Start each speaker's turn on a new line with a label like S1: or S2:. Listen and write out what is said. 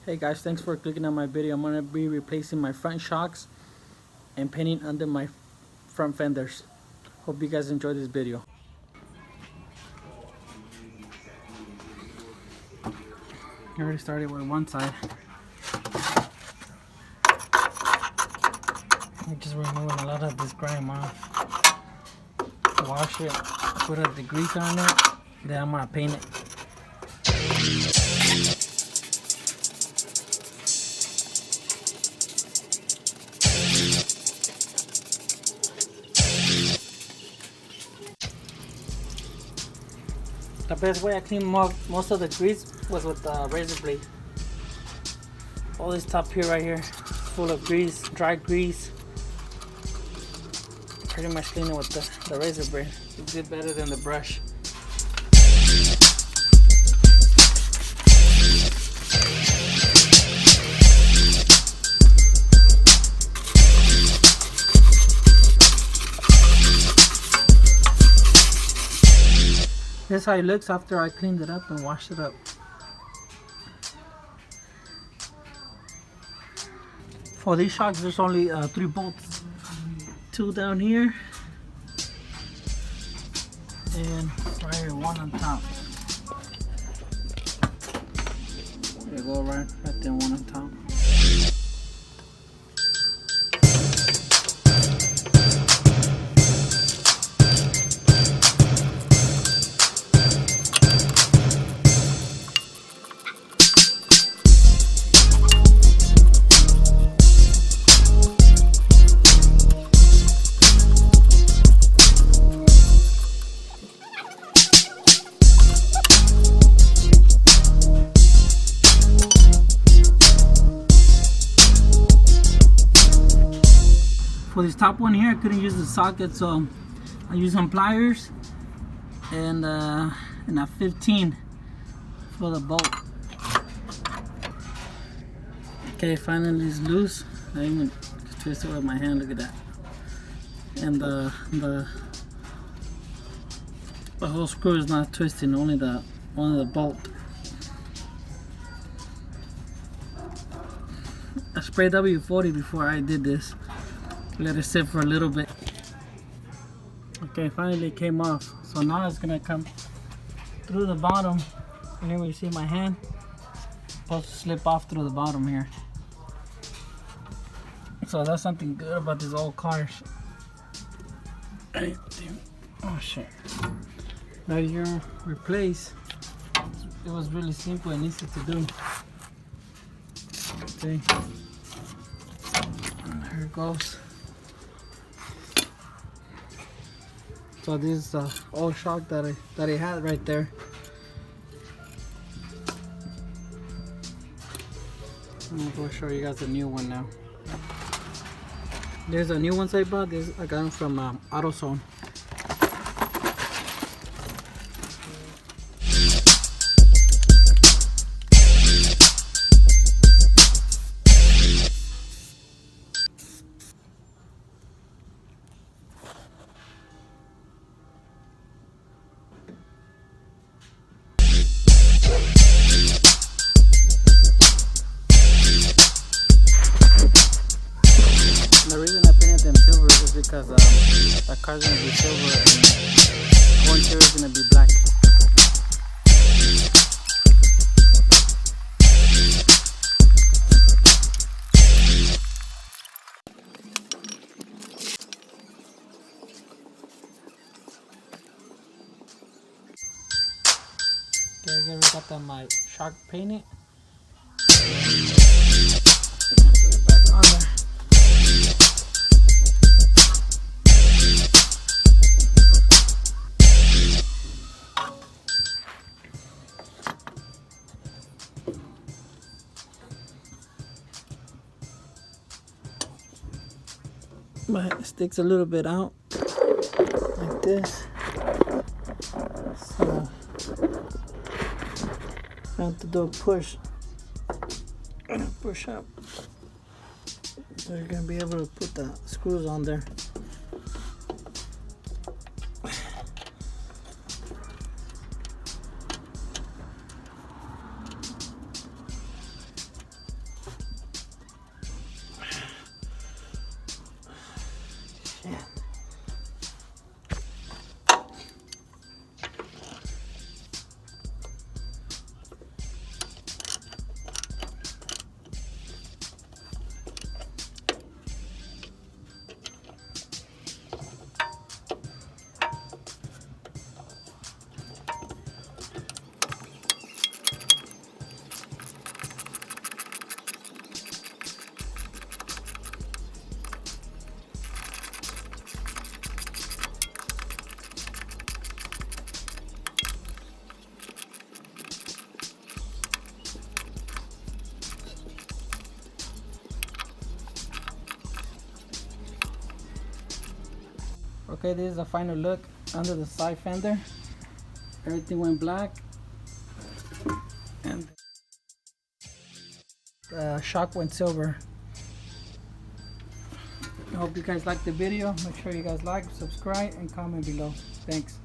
S1: Hey guys, thanks for clicking on my video. I'm going to be replacing my front shocks and painting under my front fenders. Hope you guys enjoy this video. I already started with one side. I'm just removing a lot of this grime off. Wash it, put the grease on it, then I'm going to paint it. The best way I clean most of the grease was with the razor blade. All this top here right here is full of grease, dry grease. Pretty much clean it with the razor blade. It did better than the brush. This is how it looks after I cleaned it up and washed it up. For these shocks, there's only 3 bolts. 2 down here, and right here, 1 on top. There you go, right there, 1 on top. For this top one here, I couldn't use the socket, so I used some pliers and a 15 for the bolt. Okay, finally it's loose. I even twist it with my hand. Look at that. And the whole screw is not twisting. Only the bolt. I sprayed W40 before I did this. Let it sit for a little bit. Okay, finally it came off. So now it's gonna come through the bottom. And here we see my hand. It's supposed to slip off through the bottom here. So that's something good about these old cars. Oh shit. Now you're replaced. It was really simple and easy to do. Okay. Here it goes. So this is the old shock that I had right there. I'm gonna go show you guys the new one now. There's a new ones I bought. I got them from AutoZone. The reason I painted them silver is because the car's gonna be silver and the whole interior is gonna be black. Okay, again, we got my shock painted. Put it back on there. But it sticks a little bit out like this, so I have to do a push and push up, so you're gonna be able to put the screws on there. Okay, this is a final look under the side fender. Everything went black, and the shock went silver. I hope you guys liked the video. Make sure you guys like, subscribe, and comment below. Thanks.